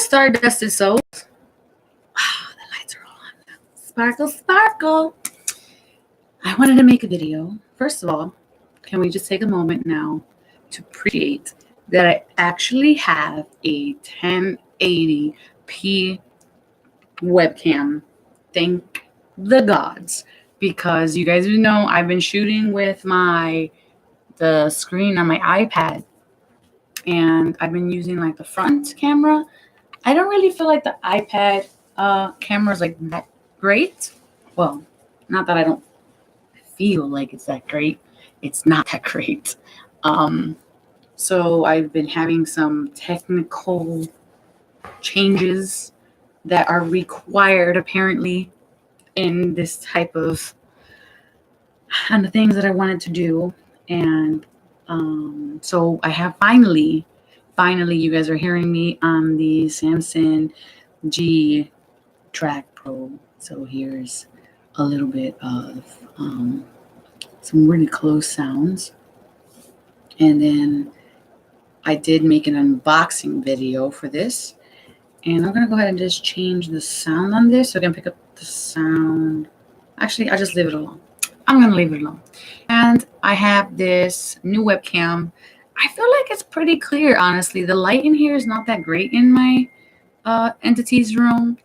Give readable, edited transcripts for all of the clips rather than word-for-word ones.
Stardust is so. The lights are all on. Sparkle, sparkle. I wanted to make a video. First of all, can we just take a moment now to appreciate that I actually have a 1080p webcam. Thank the gods. Because you guys know I've been shooting with the screen on my iPad. And I've been using like the front camera. I don't really feel like the iPad camera is like that great. Well, not that I don't feel like it's that great. It's not that great. So I've been having some technical changes that are required apparently in this type of and the things that I wanted to do. And so I have finally, you guys are hearing me on the Samson G Track Pro. So here's a little bit of some really close sounds. And then I did make an unboxing video for this. And I'm going to go ahead and just change the sound on this so I can pick up the sound. Actually, I'll just leave it alone. I'm going to leave it alone. And I have this new webcam. I feel like it's pretty clear, honestly. The light in here is not that great in my entities room.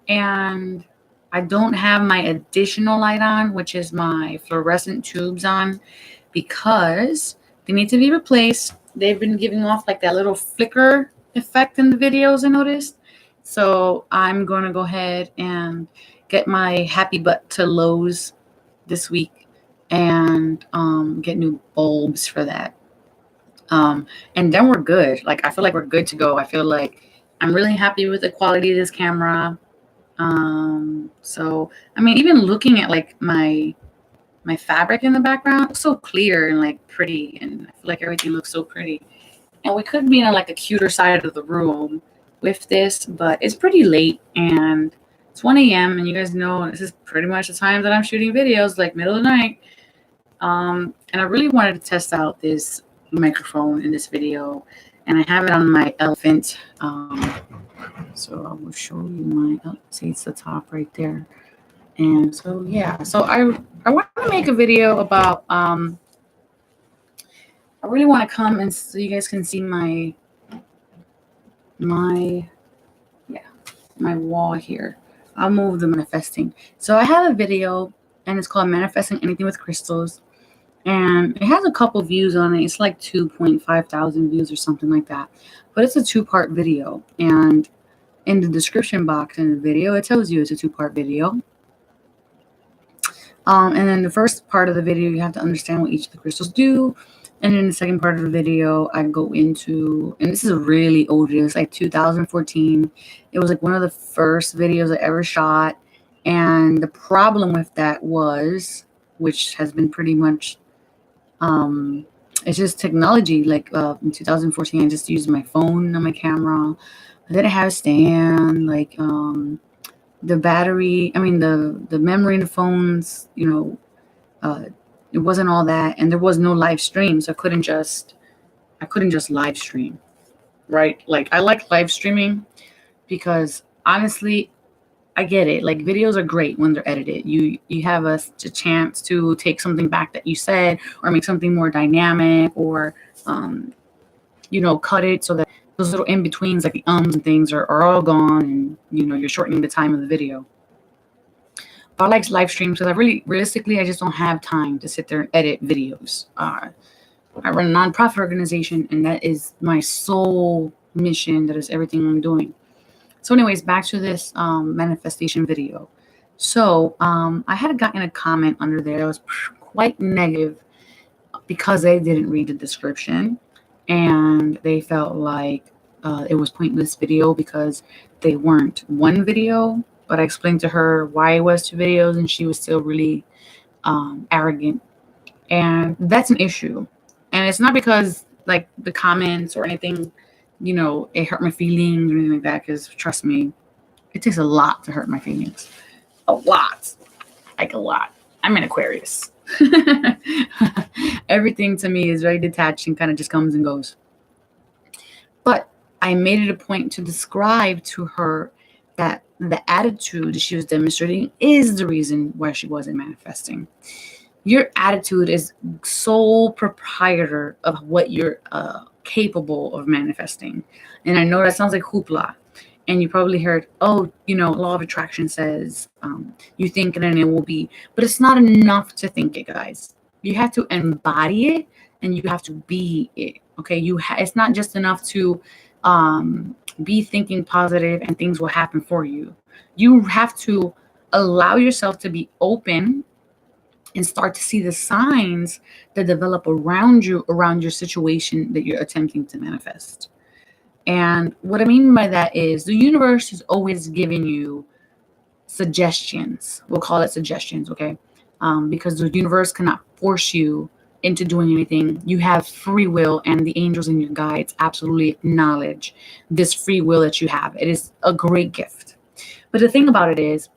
And I don't have my additional light on, which is my fluorescent tubes on, because they need to be replaced. They've been giving off like that little flicker effect in the videos, I noticed. So I'm going to go ahead and get my happy butt to Lowe's this week and get new bulbs for that. And then we're good. Like, I feel like we're good to go. I feel like I'm really happy with the quality of this camera. So, I mean, even looking at like my fabric in the background, it's so clear and like pretty. And I feel like everything looks so pretty. And we could be in like a cuter side of the room with this, but it's pretty late and it's 1 a.m. and you guys know this is pretty much the time that I'm shooting videos, like middle of the night. And I really wanted to test out this microphone in this video, and I have it on my Elephant. So I will show you my. See, it's the top right there. And so yeah, so I want to make a video about. I really want to come and so you guys can see my wall here. I'll move the manifesting. So I have a video and it's called Manifesting Anything with Crystals. And it has a couple views on it. It's like 2.5 thousand views or something like that. But it's a 2-part video. And in the description box in the video, it tells you it's a 2-part video. And then the first part of the video, you have to understand what each of the crystals do. And in the second part of the video, I go into, and this is a really old video. It's like 2014. It was like one of the first videos I ever shot. And the problem with that was, which has been pretty much, it's just technology. Like in 2014, I just used my phone on my camera. I didn't have a stand. Like the battery, I mean the memory in the phones, you know, it wasn't all that, and there was no live stream, so I couldn't just live stream, right? Like I like live streaming because honestly, I get it. Like videos are great when they're edited. You have a chance to take something back that you said, or make something more dynamic, or you know, cut it so that those little in betweens, like the ums and things, are all gone, and you know you're shortening the time of the video. I like live streams because realistically, I just don't have time to sit there and edit videos. I run a nonprofit organization, and that is my sole mission. That is everything I'm doing. So anyways, back to this manifestation video. So I had gotten a comment under there that was quite negative because they didn't read the description, and they felt like it was pointless video because they weren't one video. But I explained to her why it was 2 videos, and she was still really arrogant. And that's an issue. And it's not because, like, the comments or anything, you know, it hurt my feelings or anything like that. Because, trust me, it takes a lot to hurt my feelings. A lot. Like, a lot. I'm an Aquarius. Everything to me is very detached and kind of just comes and goes. But I made it a point to describe to her that the attitude she was demonstrating is the reason why she wasn't manifesting. Your attitude is sole proprietor of what you're capable of manifesting. And I know that sounds like hoopla. And you probably heard, oh, law of attraction says you think it and it will be. But it's not enough to think it, guys. You have to embody it and you have to be it. Okay. It's not just enough to be thinking positive and things will happen for you. You have to allow yourself to be open and start to see the signs that develop around you, around your situation that you're attempting to manifest. And what I mean by that is the universe is always giving you suggestions. We'll call it suggestions, okay? Because the universe cannot force you into doing anything. You have free will, and the angels and your guides absolutely acknowledge this free will that you have. It is a great gift. But the thing about it is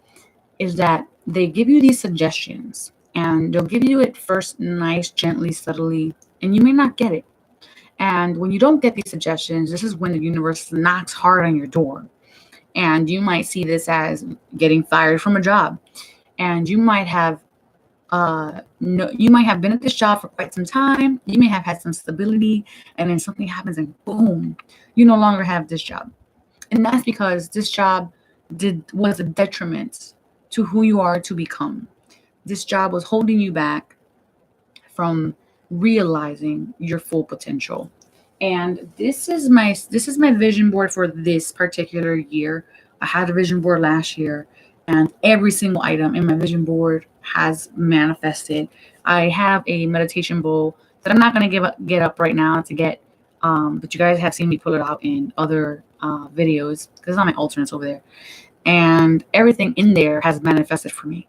that they give you these suggestions, and they'll give you it first nice, gently, subtly, and you may not get it. And when you don't get these suggestions, this is when the universe knocks hard on your door. And you might see this as getting fired from a job. And you might have you might have been at this job for quite some time. You may have had some stability, and then something happens and boom, you no longer have this job. And that's because this job was a detriment to who you are to become. This job was holding you back from realizing your full potential. And this is my vision board for this particular year. I had a vision board last year, and every single item in my vision board has manifested. I have a meditation bowl that I'm not going to get up right now to get, but you guys have seen me pull it out in other videos because it's on my alternates over there. And everything in there has manifested for me.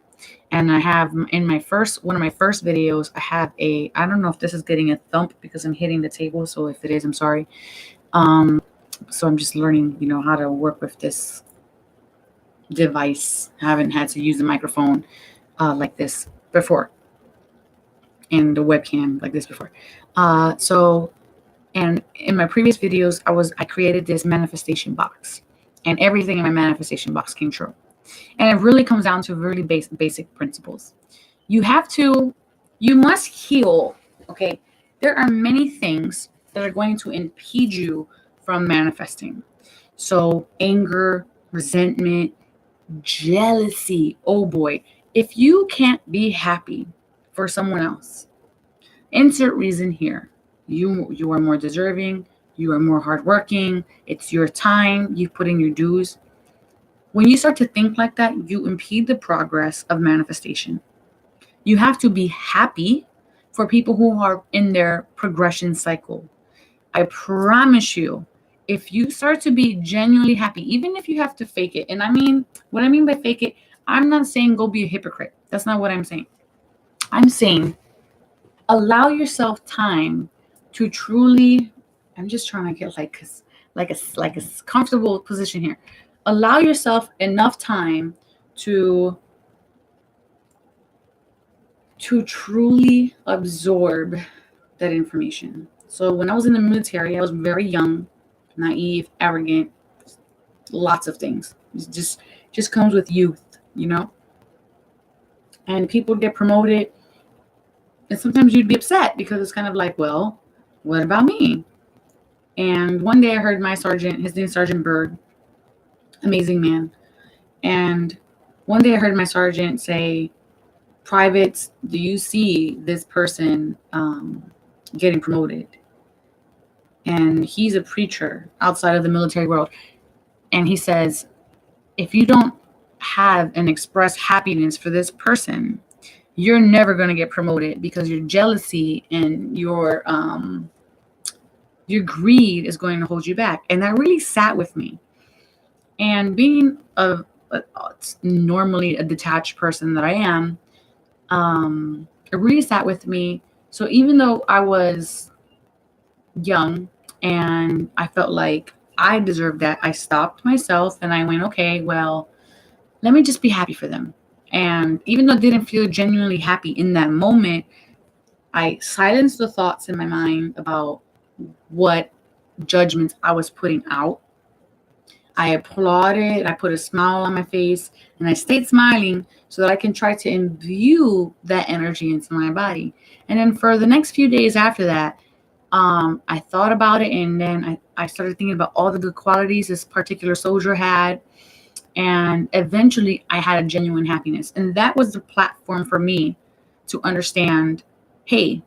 And I have in one of my first videos, I don't know if this is getting a thump because I'm hitting the table. So if it is, I'm sorry. So I'm just learning, how to work with this device. I haven't had to use the microphone like this before, and the webcam like this before. And in my previous videos, I created this manifestation box, and everything in my manifestation box came true. And it really comes down to really basic principles. You must heal. Okay. There are many things that are going to impede you from manifesting. So anger, resentment, jealousy. Oh boy. If you can't be happy for someone else, insert reason here. You are more deserving. You are more hardworking. It's your time. You put in your dues. When you start to think like that, you impede the progress of manifestation. You have to be happy for people who are in their progression cycle. I promise you, if you start to be genuinely happy, even if you have to fake it, and what I mean by fake it, I'm not saying go be a hypocrite. That's not what I'm saying. I'm saying allow yourself time to truly, I'm just trying to get like a comfortable position here. Allow yourself enough time to truly absorb that information. So when I was in the military, I was very young, naive, arrogant, lots of things. It just comes with youth, And people get promoted, and sometimes you'd be upset because it's kind of like, well, what about me? And one day I heard my sergeant, his name's Sergeant Berg, amazing man. And one day I heard my sergeant say, privates, do you see this person getting promoted? And he's a preacher outside of the military world. And he says, if you don't have and express happiness for this person, you're never going to get promoted because your jealousy and your greed is going to hold you back. And that really sat with me. And being normally a detached person that I am, it really sat with me. So even though I was young and I felt like I deserved that, I stopped myself and I went, okay, well, let me just be happy for them. And even though I didn't feel genuinely happy in that moment, I silenced the thoughts in my mind about what judgments I was putting out. I applauded, I put a smile on my face, and I stayed smiling so that I can try to imbue that energy into my body. And then for the next few days after that, I thought about it, and then I started thinking about all the good qualities this particular soldier had. And eventually, I had a genuine happiness. And that was the platform for me to understand, hey,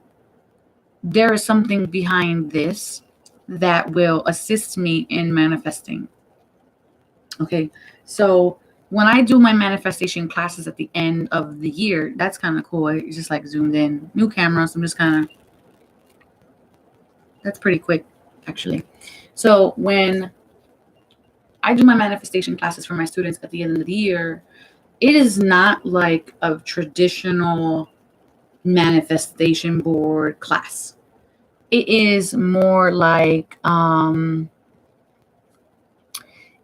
there is something behind this that will assist me in manifesting. Okay, so when I do my manifestation classes at the end of the year, that's kind of cool. It's just like zoomed in, new camera. So I'm just kind of, that's pretty quick, actually. So when I do my manifestation classes for my students at the end of the year, it is not like a traditional manifestation board class. It is more like,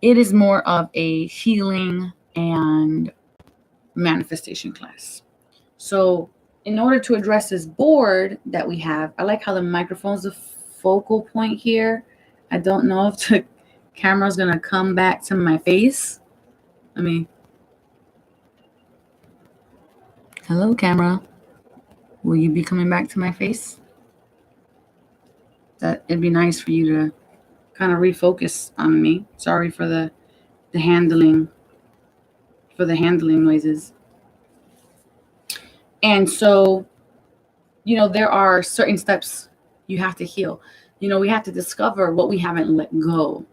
it is more of a healing and manifestation class. So in order to address this board that we have, I like how the microphone's the focal point here. I don't know if the camera's gonna come back to my face. I mean, hello camera. Will you be coming back to my face? That it'd be nice for you to kind of refocus on me. Sorry for the handling noises. And so, there are certain steps you have to heal. We have to discover what we haven't let go.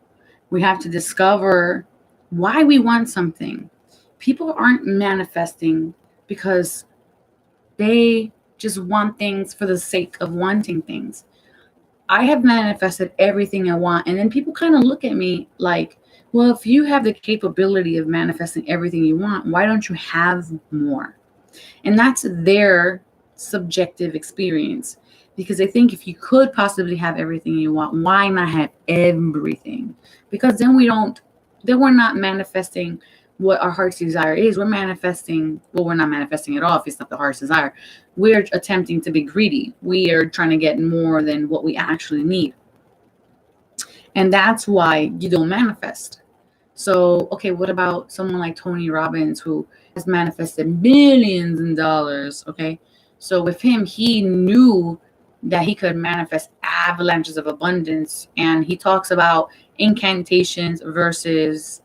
We have to discover why we want something. People aren't manifesting because they just want things for the sake of wanting things. I have manifested everything I want, and then people kind of look at me like, well, if you have the capability of manifesting everything you want, why don't you have more? And that's their subjective experience, because they think if you could possibly have everything you want, why not have everything? Because then we're not manifesting what our heart's desire is. We're manifesting, well, we're not manifesting at all if it's not the heart's desire. We're attempting to be greedy. We are trying to get more than what we actually need. And that's why you don't manifest. So, okay, what about someone like Tony Robbins, who has manifested millions in dollars? Okay, so with him, he knew that he could manifest avalanches of abundance. And he talks about incantations versus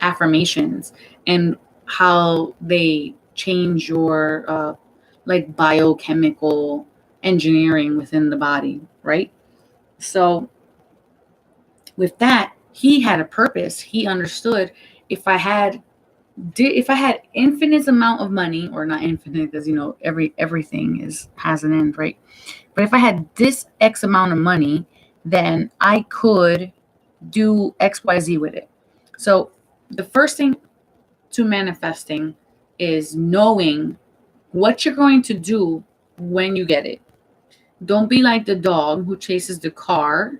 affirmations and how they change your like biochemical engineering within the body, right? So with that, he had a purpose. He understood if I had infinite amount of money, or not infinite, because everything has an end, right? But if I had this X amount of money, then I could do XYZ with it. So the first thing to manifesting is knowing what you're going to do when you get it. Don't be like the dog who chases the car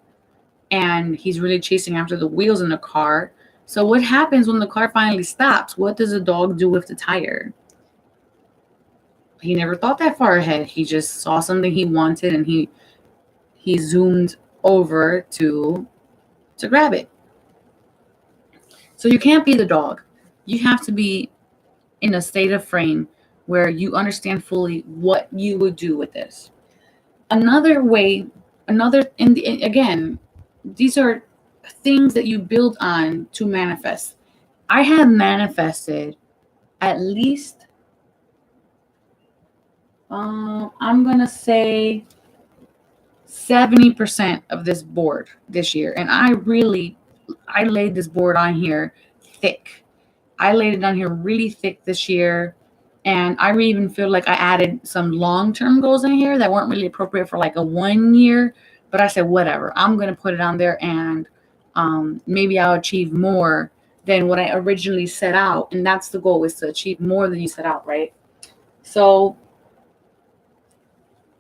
and he's really chasing after the wheels in the car. So what happens when the car finally stops? What does the dog do with the tire? He never thought that far ahead. He just saw something he wanted and he zoomed over to grab it. So you can't be the dog. You have to be in a state of frame where you understand fully what you would do with this. Again, these are things that you build on to manifest. I have manifested at least, I'm going to say 70% of this board this year. And I laid this board on here thick. I laid it on here really thick this year. And I even feel like I added some long-term goals in here that weren't really appropriate for like a 1 year. But I said, whatever, I'm going to put it on there, and maybe I'll achieve more than what I originally set out. And that's the goal, is to achieve more than you set out, right? So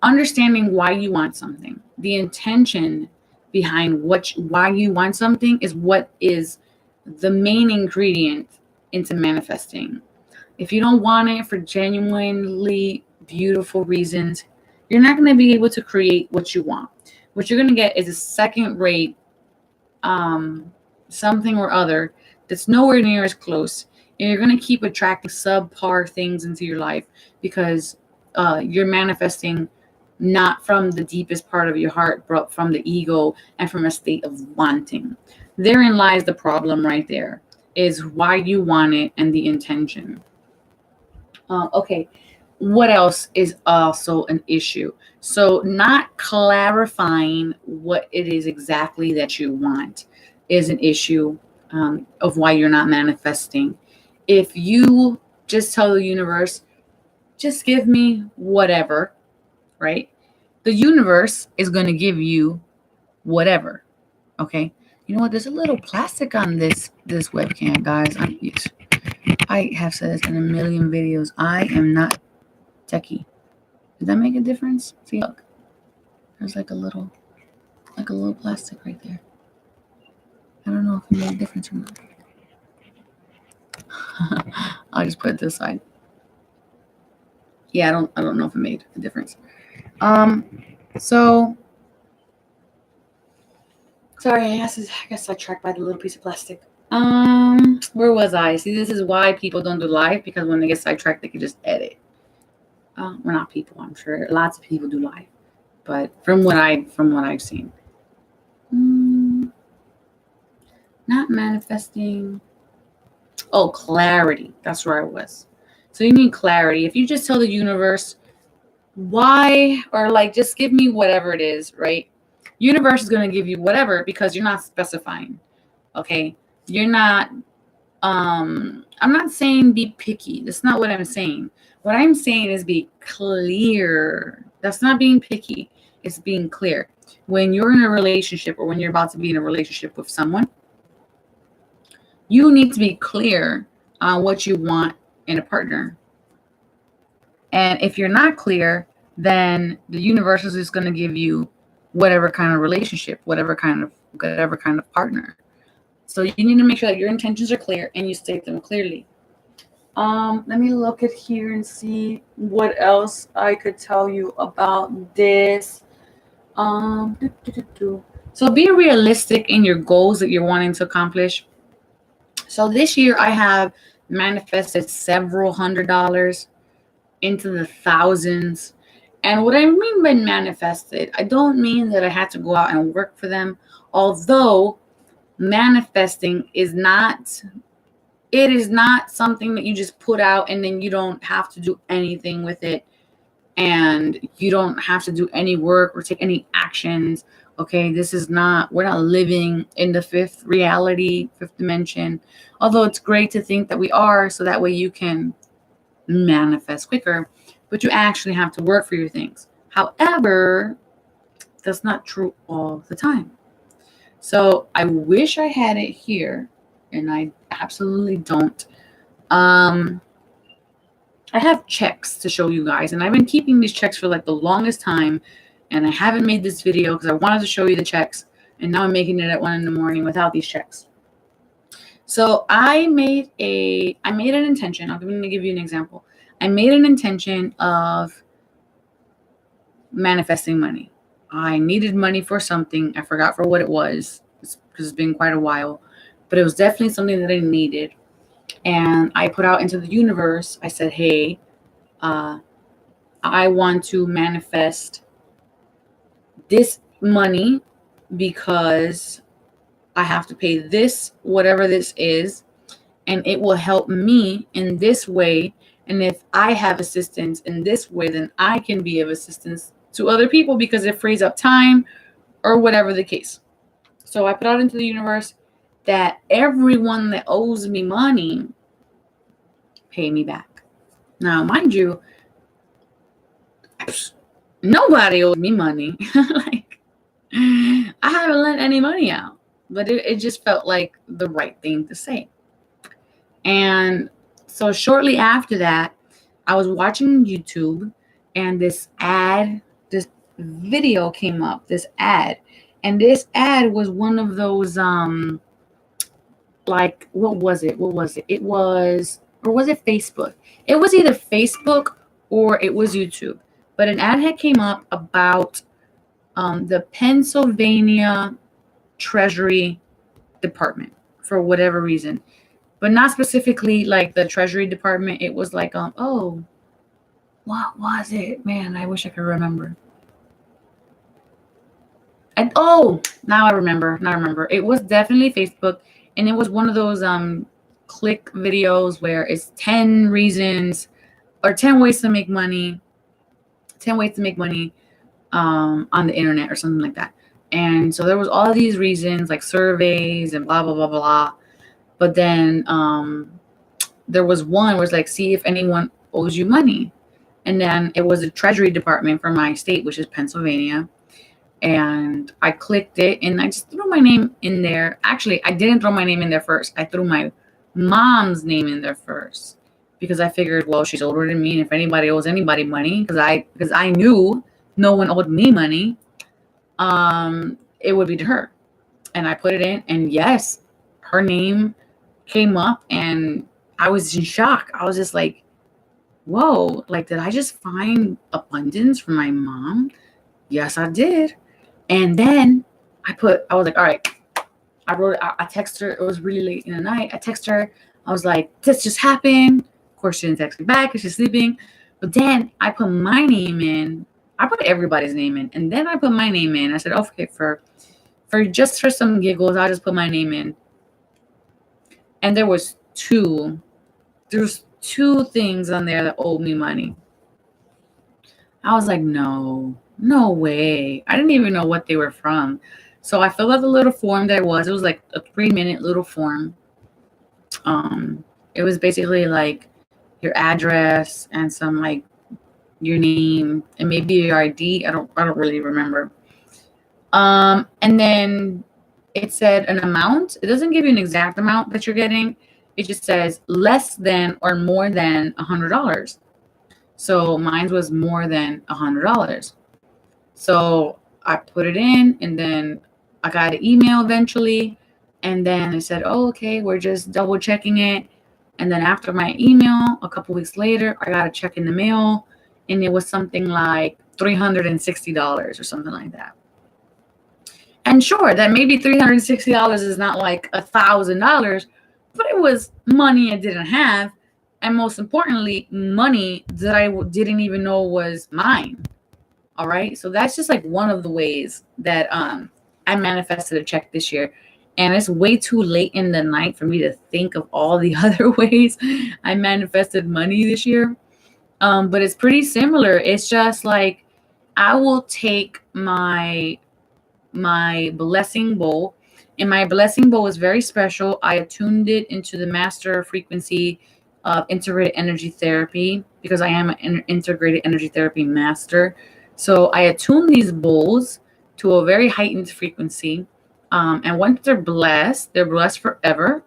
understanding why you want something, the intention behind why you want something, is what is the main ingredient into manifesting. If you don't want it for genuinely beautiful reasons, you're not going to be able to create what you want. what you're going to get is a second rate something or other that's nowhere near as close. And you're going to keep attracting subpar things into your life because you're manifesting not from the deepest part of your heart, but from the ego and from a state of wanting. Therein lies the problem right there, is why you want it and the intention. Okay, what else is also an issue? So, not clarifying what it is exactly that you want is an issue of why you're not manifesting. If you just tell the universe, just give me whatever, right? The universe is going to give you whatever. Okay. You know what? There's a little plastic on this webcam, guys. I have said this in a million videos. I am not techie. Did that make a difference? See, look. There's like a little plastic right there. I don't know if it made a difference or not. I'll just put it to the side. Yeah, I don't know if it made a difference. So sorry, I guess I tracked by the little piece of plastic. Where was I? See, this is why people don't do live, because when they get sidetracked, they can just edit. Well, not people, I'm sure lots of people do live, but from what I've seen, not manifesting. Oh, clarity. That's where I was. So you need clarity. If you just tell the universe why, or like just give me whatever it is, right? Universe is going to give you whatever because you're not specifying. Okay, you're not. I'm not saying be picky. That's not what I'm saying. What I'm saying is be clear. That's not being picky. It's being clear. When you're in a relationship or when you're about to be in a relationship with someone, you need to be clear on what you want in a partner. And if you're not clear, then the universe is just going to give you whatever kind of relationship, whatever kind of partner. So you need to make sure that your intentions are clear and you state them clearly. Let me look at here and see what else I could tell you about this. So be realistic in your goals that you're wanting to accomplish. So this year I have manifested several $100s into the thousands. And what I mean by manifested, I don't mean that I had to go out and work for them, although manifesting is not something that you just put out and then you don't have to do anything with it, and you don't have to do any work or take any actions. Okay, we're not living in the fifth dimension, although it's great to think that we are, so that way you can manifest quicker, but you actually have to work for your things. However, that's not true all the time. So I wish I had it here, and I absolutely don't. I have checks to show you guys, and I've been keeping these checks for like the longest time, and I haven't made this video because I wanted to show you the checks, and now I'm making it at 1 a.m. without these checks. So I made an intention. I'm going to give you an example. I made an intention of manifesting money. I needed money for something. I forgot for what it was because it's been quite a while, but it was definitely something that I needed. And I put out into the universe, I said, hey, I want to manifest this money because I have to pay this, whatever this is, and it will help me in this way. And if I have assistance in this way, then I can be of assistance to other people because it frees up time or whatever the case. So I put out into the universe that everyone that owes me money, pay me back. Now, mind you, nobody owes me money. Like, I haven't lent any money out, but it just felt like the right thing to say. And so shortly after that, I was watching YouTube, and this video came up, this ad. And this ad was one of those, like, what was it? Or was it Facebook? It was either Facebook or it was YouTube. But an ad had came up about the Pennsylvania Treasury Department for whatever reason, but not specifically like the Treasury Department. It was like, oh, what was it? Man, I wish I could remember. Now I remember. Now I remember. It was definitely Facebook, and it was one of those click videos where it's 10 reasons or 10 ways to make money, 10 ways to make money on the internet or something like that. And so there was all these reasons like surveys and blah blah blah blah. But then there was one where it's like, see if anyone owes you money. And then it was the Treasury Department for my state, which is Pennsylvania. And I clicked it and I just threw my name in there. Actually, I didn't throw my name in there first. I threw my mom's name in there first because I figured, well, she's older than me, and if anybody owes anybody money, because I knew no one owed me money, it would be to her. And I put it in, and yes, her name came up, and I was in shock. I was just like, whoa, like, did I just find abundance for my mom? Yes, I did. And then I was like, all right. I texted her. It was really late in the night. I texted her. I was like, this just happened. Of course, she didn't text me back because she's sleeping. But then I put my name in. I put everybody's name in. And then I put my name in. I said, okay, for some giggles, I'll just put my name in. And there's two things on there that owed me money. I was like, no way. I didn't even know what they were from. So I filled out the little form that it was like a 3-minute little form. It was basically like your address and some like your name and maybe your ID. I don't really remember. And then it said an amount. It doesn't give you an exact amount that you're getting. It just says less than or more than $100. So mine was more than $100. So I put it in, and then I got an email eventually, and then they said, oh, okay, we're just double checking it. And then after my email, a couple weeks later, I got a check in the mail, and it was something like $360 or something like that. And sure, that maybe $360 is not like $1,000, but it was money I didn't have. And most importantly, money that I didn't even know was mine. All right. So that's just like one of the ways that I manifested a check this year. And it's way too late in the night for me to think of all the other ways I manifested money this year. But it's pretty similar. It's just like I will take my blessing bowl, and my blessing bowl is very special. I attuned it into the master frequency of integrated energy therapy because I am an integrated energy therapy master. So I attune these bowls to a very heightened frequency. And once they're blessed forever.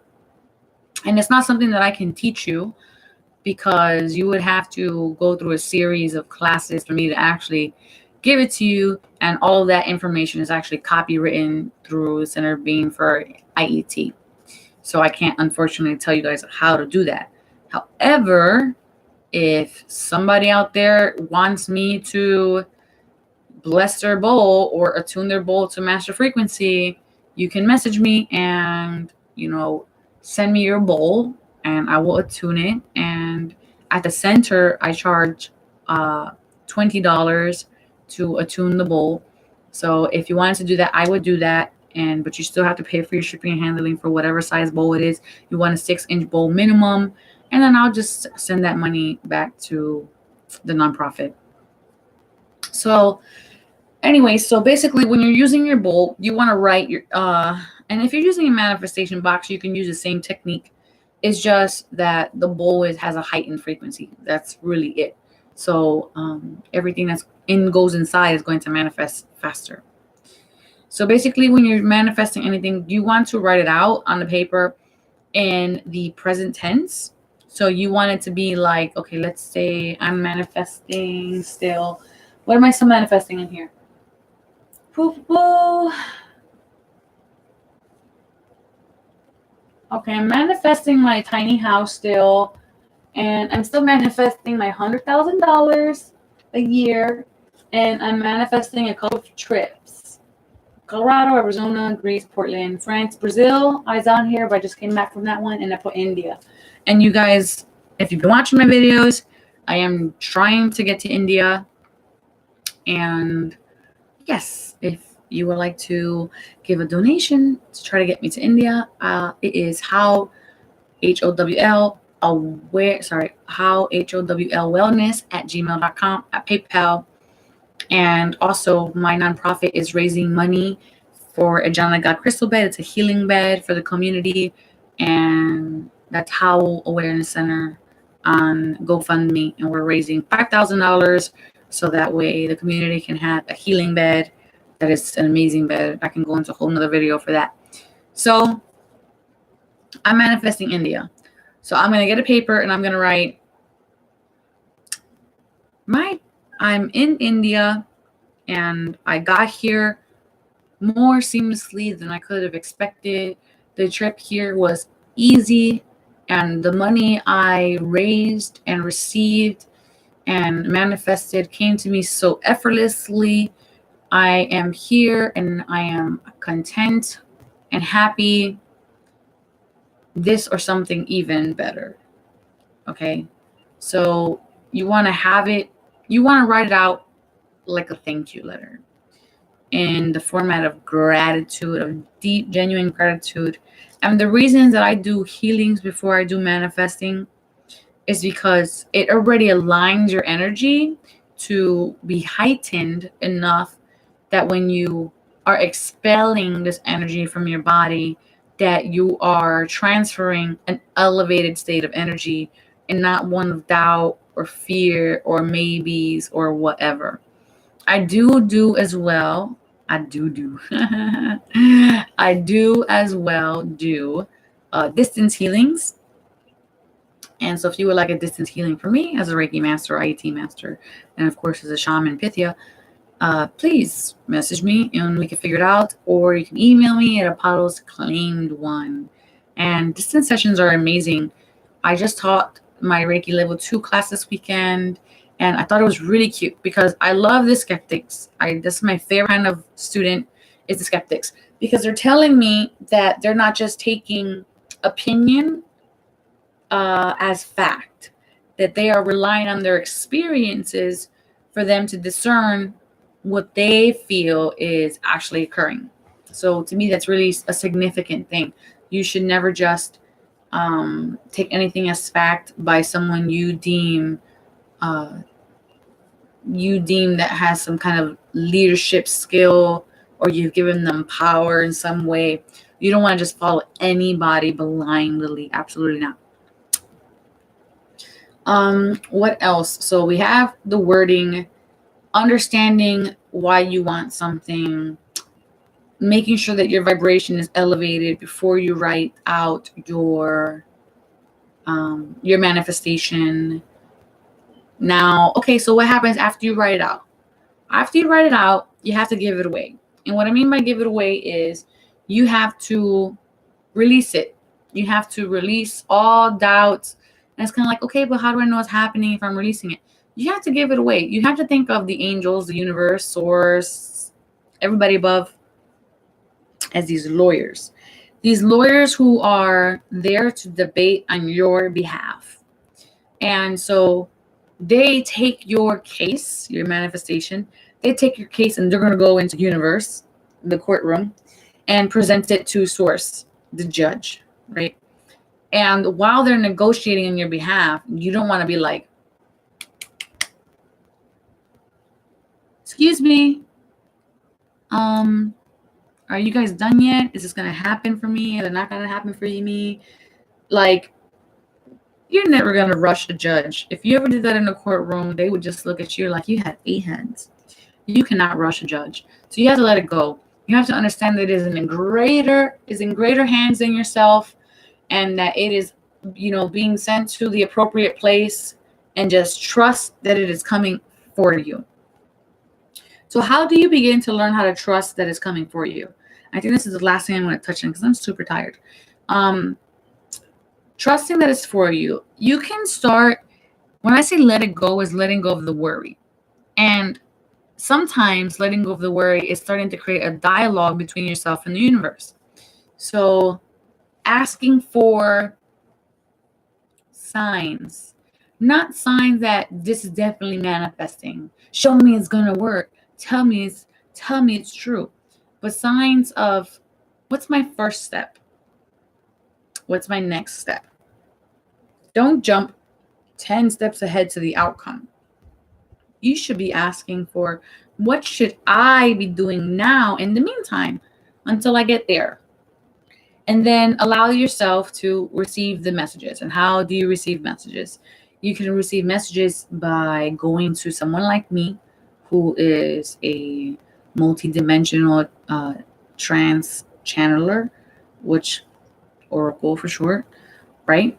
And it's not something that I can teach you because you would have to go through a series of classes for me to actually give it to you. And all of that information is actually copywritten through Center Being for IET. So I can't, unfortunately, tell you guys how to do that. However, if somebody out there wants me to bless their bowl or attune their bowl to master frequency, you can message me and, send me your bowl and I will attune it. And at the center, I charge $20 to attune the bowl. So if you wanted to do that, I would do that. But you still have to pay for your shipping and handling for whatever size bowl it is. You want a 6-inch bowl minimum. And then I'll just send that money back to the nonprofit. So anyway, so basically when you're using your bowl, you want to write your, and if you're using a manifestation box, you can use the same technique. It's just that the bowl has a heightened frequency. That's really it. So everything that's goes inside is going to manifest faster. So basically when you're manifesting anything, you want to write it out on the paper in the present tense. So you want it to be like, okay, let's say I'm manifesting still. What am I still manifesting in here? Okay, I'm manifesting my tiny house still. And I'm still manifesting my $100,000 a year. And I'm manifesting a couple of trips. Colorado, Arizona, Greece, Portland, France, Brazil. I was on here, but I just came back from that one, and I put India. And you guys, if you've been watching my videos, I am trying to get to India. And yes, if you would like to give a donation to try to get me to India, it is how HOWL wellness at gmail.com, at PayPal. And also my nonprofit is raising money for a John God crystal bed. It's a healing bed for the community, and that's Howell Awareness Center on GoFundMe, and we're raising $5,000 so that way the community can have a healing bed. That is an amazing bed. I can go into a whole nother video for that. So I'm manifesting India. So I'm going to get a paper and I'm going to write I'm in India and I got here more seamlessly than I could have expected. The trip here was easy, and the money I raised and received and manifested came to me so effortlessly. I am here and I am content and happy. This or something even better. Okay. So you want to have it, you want to write it out like a thank you letter in the format of gratitude, of deep, genuine gratitude. And the reasons that I do healings before I do manifesting is because it already aligns your energy to be heightened enough that when you are expelling this energy from your body, that you are transferring an elevated state of energy and not one of doubt or fear or maybes or whatever. I do as well. I do. I do as well do distance healings. And so if you would like a distance healing from me as a Reiki master, IET master, and of course as a shaman Pythia, please message me and we can figure it out. Or you can email me at Apollo's Claimed One. And distance sessions are amazing. I just taught my Reiki level 2 class this weekend, and I thought it was really cute because I love the skeptics. This is my favorite kind of student, is the skeptics, because they're telling me that they're not just taking opinion as fact, that they are relying on their experiences for them to discern what they feel is actually occurring. So to me, that's really a significant thing. You should never just take anything as fact by someone you deem that has some kind of leadership skill, or you've given them power in some way. You don't want to just follow anybody blindly. Absolutely not. What else? So we have the wording, understanding why you want something, making sure that your vibration is elevated before you write out your manifestation. Now, okay, so what happens after you write it out? After you write it out, you have to give it away. And what I mean by give it away is you have to release it. You have to release all doubts. And it's kind of like, okay, but how do I know what's happening if I'm releasing it? You have to give it away. You have to think of the angels, the universe, source, everybody above as these lawyers. These lawyers who are there to debate on your behalf. And so they take your case, your manifestation, they take your case and they're going to go into universe, the courtroom, and present it to source, the judge, right? And while they're negotiating on your behalf, you don't want to be like, excuse me, are you guys done yet? Is this going to happen for me? Is it not going to happen for me? Like, you're never going to rush a judge. If you ever did that in a courtroom, they would just look at you like you had 8 heads. You cannot rush a judge. So you have to let it go. You have to understand that it is in greater hands than yourself, and that it is, being sent to the appropriate place, and just trust that it is coming for you. So how do you begin to learn how to trust that it's coming for you? I think this is the last thing I'm going to touch on because I'm super tired. Trusting that it's for you. You can start, when I say let it go, is letting go of the worry. And sometimes letting go of the worry is starting to create a dialogue between yourself and the universe. So asking for signs, not signs that this is definitely manifesting. Show me it's gonna work. Tell me it's true. But signs of, what's my first step? What's my next step? Don't jump 10 steps ahead to the outcome. You should be asking for, what should I be doing now in the meantime until I get there? And then allow yourself to receive the messages. And how do you receive messages? You can receive messages by going to someone like me, who is a multidimensional trance channeler, which Oracle for short, right?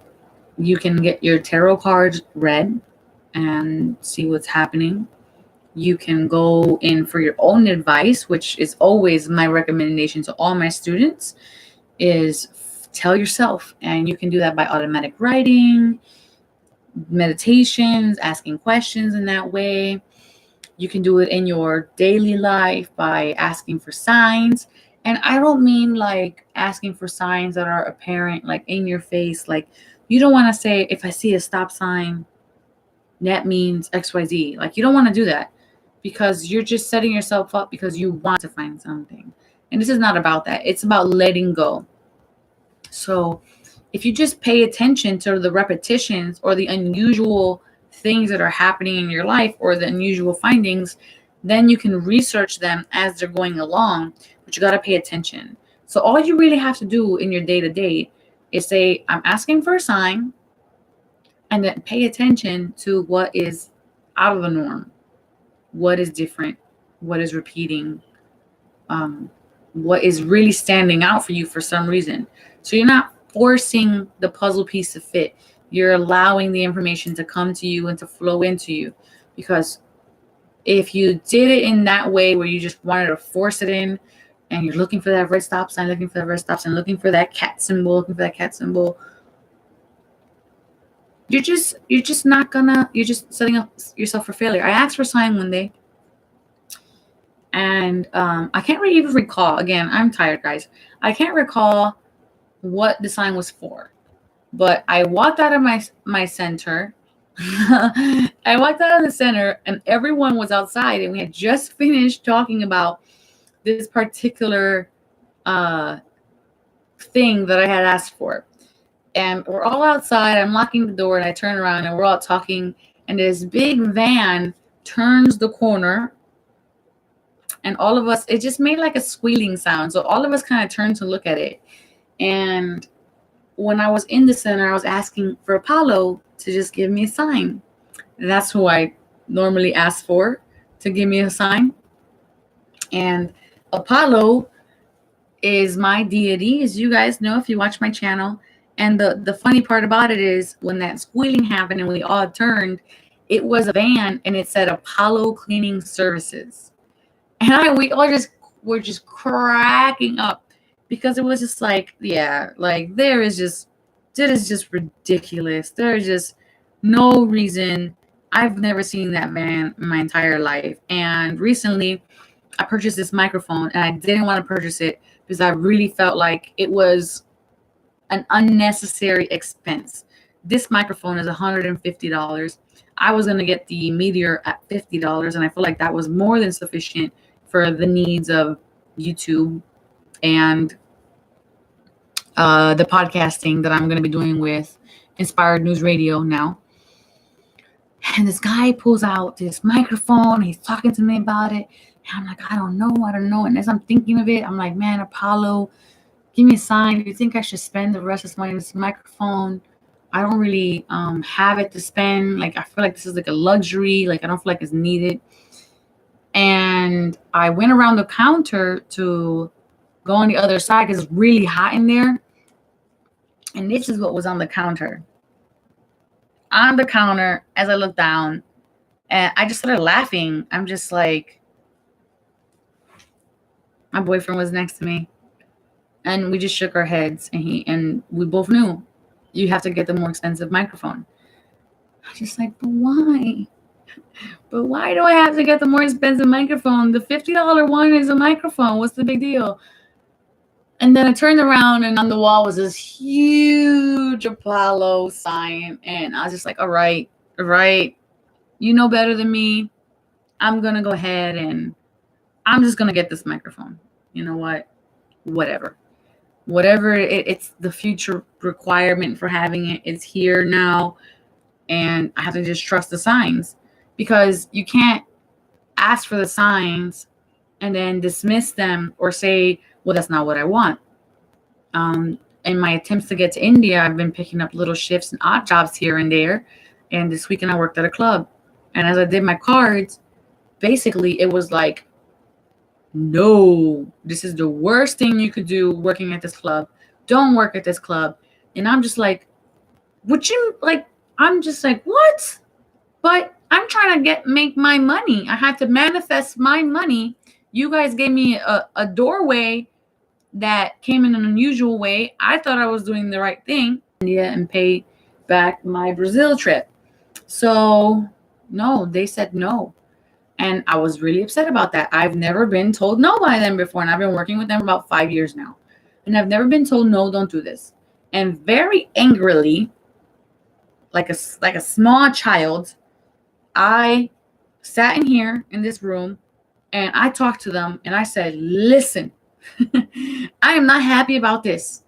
You can get your tarot cards read and see what's happening. You can go in for your own advice, which is always my recommendation to all my students, is tell yourself. And you can do that by automatic writing, meditations, asking questions in that way. You can do it in your daily life by asking for signs. And I don't mean like asking for signs that are apparent, like in your face. Like, you don't want to say, if I see a stop sign, that means XYZ. Like, you don't want to do that, because you're just setting yourself up because you want to find something. And this is not about that. It's about letting go. So if you just pay attention to the repetitions or the unusual things that are happening in your life, or the unusual findings, then you can research them as they're going along, but you got to pay attention. So all you really have to do in your day-to-day is say, I'm asking for a sign, and then pay attention to what is out of the norm, what is different, what is repeating, what is really standing out for you for some reason. So you're not forcing the puzzle piece to fit. You're allowing the information to come to you and to flow into you. Because if you did it in that way, where you just wanted to force it in, and you're looking for that red stop sign, looking for that red stop sign, looking for that cat symbol, looking for that cat symbol, you're just setting up yourself for failure. I asked for a sign one day, and I can't really even recall. Again, I'm tired, guys. I can't recall what the sign was for, but I walked out of my center. I walked out of the center, and everyone was outside, and we had just finished talking about this particular thing that I had asked for. And we're all outside. I'm locking the door, and I turn around, and we're all talking, and this big van turns the corner, and all of us, it just made like a squealing sound. So all of us kind of turned to look at it. And when I was in the center, I was asking for Apollo to just give me a sign. And that's who I normally ask for to give me a sign. And Apollo is my deity, as you guys know if you watch my channel. And the funny part about it is, when that squealing happened and we all turned, it was a van, and it said Apollo Cleaning Services. And we all were just cracking up, because it was just like, yeah, like that is just ridiculous. There is just no reason. I've never seen that van in my entire life. And recently I purchased this microphone, and I didn't want to purchase it because I really felt like it was an unnecessary expense. This microphone is $150. I was going to get the Meteor at $50, and I feel like that was more than sufficient for the needs of YouTube and the podcasting that I'm going to be doing with Inspired News Radio now. And this guy pulls out this microphone. He's talking to me about it. And I'm like, I don't know. And as I'm thinking of it, I'm like, man, Apollo, give me a sign. Do you think I should spend the rest of this money on this microphone? I don't really have it to spend. Like, I feel like this is like a luxury. Like, I don't feel like it's needed. And I went around the counter to go on the other side because it's really hot in there. And this is what was on the counter. On the counter, as I looked down, and I just started laughing. I'm just like, my boyfriend was next to me, and we just shook our heads, and we both knew you have to get the more expensive microphone. I was just like, but why? But why do I have to get the more expensive microphone? The $50 one is a microphone. What's the big deal? And then I turned around and on the wall was this huge Apollo sign. And I was just like, all right, you know better than me. I'm going to go ahead and I'm just going to get this microphone. You know what? Whatever. It's the future requirement for having it. It's here now. And I have to just trust the signs because you can't ask for the signs and then dismiss them or say, well, that's not what I want. In my attempts to get to India, I've been picking up little shifts and odd jobs here and there. And this weekend I worked at a club. And as I did my cards, basically it was like, no, this is the worst thing you could do working at this club. Don't work at this club. And I'm just like, I'm just like, what? But I'm trying to make my money. I had to manifest my money. You guys gave me a doorway that came in an unusual way. I thought I was doing the right thing. India and pay back my Brazil trip. So no, they said no. And I was really upset about that. I've never been told no by them before. And I've been working with them about 5 years now. And I've never been told no, don't do this. And very angrily, like a small child, I sat in here in this room and I talked to them and I said, listen, I am not happy about this.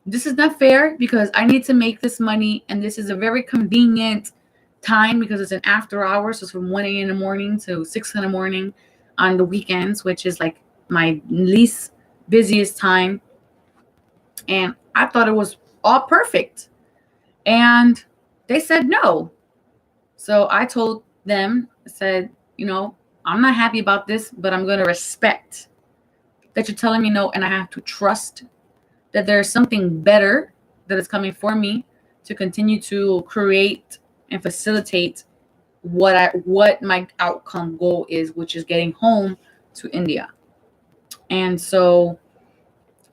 This is not fair because I need to make this money. And this is a very convenient time because it's an after hours. So it's from 1 a.m. in the morning to 6 in the morning on the weekends, which is like my least busiest time. And I thought it was all perfect. And they said no. So I told them, I said, I'm not happy about this, but I'm going to respect that you're telling me no. And I have to trust that there's something better that is coming for me to continue to create and facilitate what my outcome goal is, which is getting home to India. And so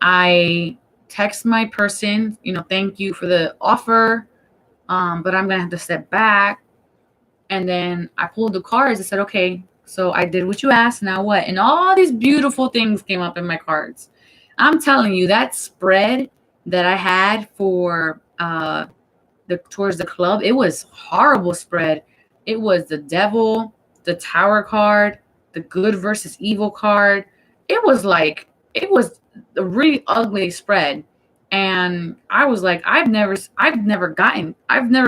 I text my person, thank you for the offer, but I'm going to have to step back. And then I pulled the cards and said, okay, so I did what you asked. Now what? And all these beautiful things came up in my cards. I'm telling you, that spread that I had for towards the club, it was horrible spread. It was the devil, the tower card, the good versus evil card. It was a really ugly spread. And I was like, I've never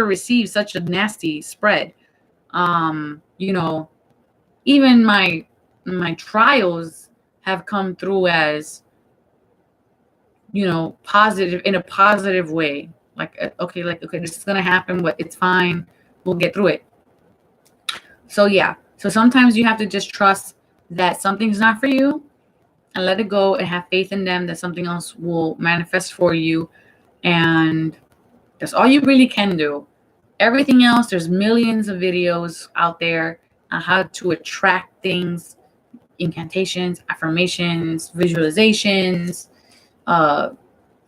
received such a nasty spread. Even my trials have come through as, positive, in a positive way. Okay, this is going to happen, but it's fine. We'll get through it. So yeah. So sometimes you have to just trust that something's not for you and let it go and have faith in them that something else will manifest for you. And that's all you really can do. Everything else, there's millions of videos out there on how to attract things, incantations, affirmations, visualizations,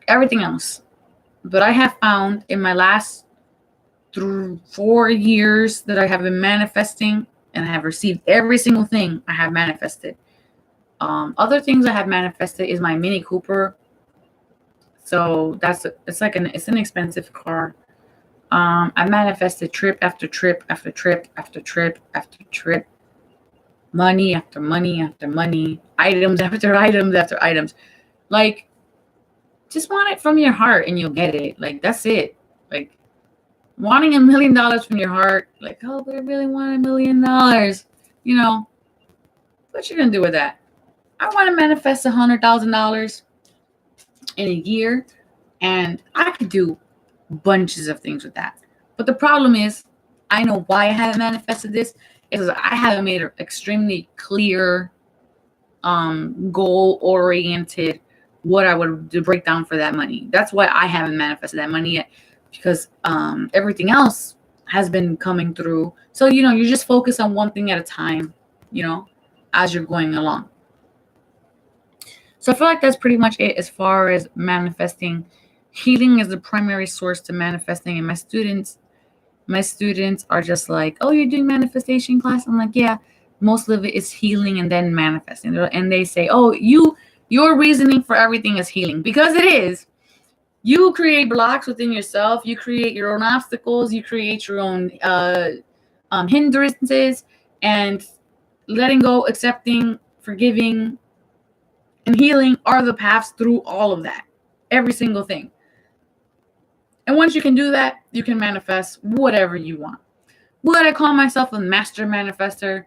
everything else. But I have found in my last 4 years that I have been manifesting and I have received every single thing I have manifested. Other things I have manifested is my Mini Cooper. So it's an expensive car. I manifested trip after trip after trip after trip after trip, money after money after money, items after items after items. Like, just want it from your heart and you'll get it. Like, that's it. Like, wanting $1 million from your heart, like, oh, but I really want $1 million. What you gonna do with that? I want to manifest $100,000 in a year, and I could do bunches of things with that. But the problem is, I know why I haven't manifested this. Is I haven't made an extremely clear, goal-oriented what I would break down for that money. That's why I haven't manifested that money yet, because everything else has been coming through. So, you just focus on one thing at a time, as you're going along. So I feel like that's pretty much it as far as manifesting. Healing is the primary source to manifesting, and my students My students are just like, oh, you're doing manifestation class? I'm like, yeah, most of it is healing and then manifesting. And they say, oh, your reasoning for everything is healing, because it is. You create blocks within yourself. You create your own obstacles. You create your own hindrances, and letting go, accepting, forgiving, and healing are the paths through all of that. Every single thing. And once you can do that, you can manifest whatever you want. Would I call myself a master manifester?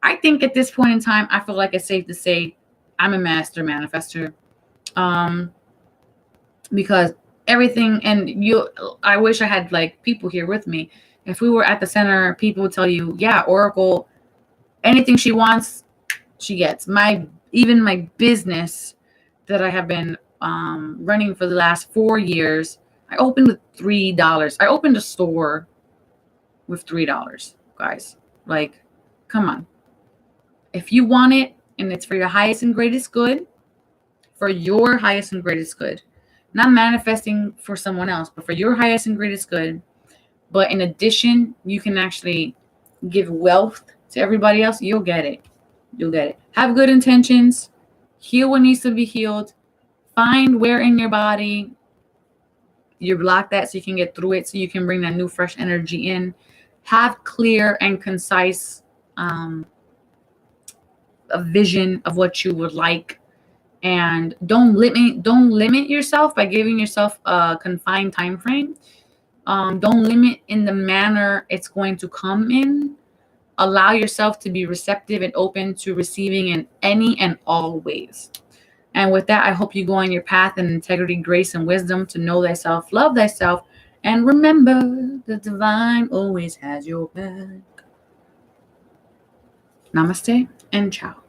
I think at this point in time, I feel like it's safe to say I'm a master manifester. Because everything, I wish I had like people here with me. If we were at the center, people would tell you, yeah, Oracle, anything she wants, she gets. Even my business that I have been running for the last 4 years, I opened with $3. I opened a store with $3, guys. Like, come on. If you want it and it's for your highest and greatest good, for your highest and greatest good, not manifesting for someone else, but for your highest and greatest good. But in addition, you can actually give wealth to everybody else. You'll get it. You'll get it. Have good intentions. Heal what needs to be healed. Find where in your body you block that so you can get through it, so you can bring that new, fresh energy in. Have clear and concise a vision of what you would like. And don't limit yourself by giving yourself a confined time frame. Don't limit in the manner it's going to come in. Allow yourself to be receptive and open to receiving in any and all ways. And with that, I hope you go on your path in integrity, grace, and wisdom to know thyself, love thyself, and remember the divine always has your back. Namaste and ciao.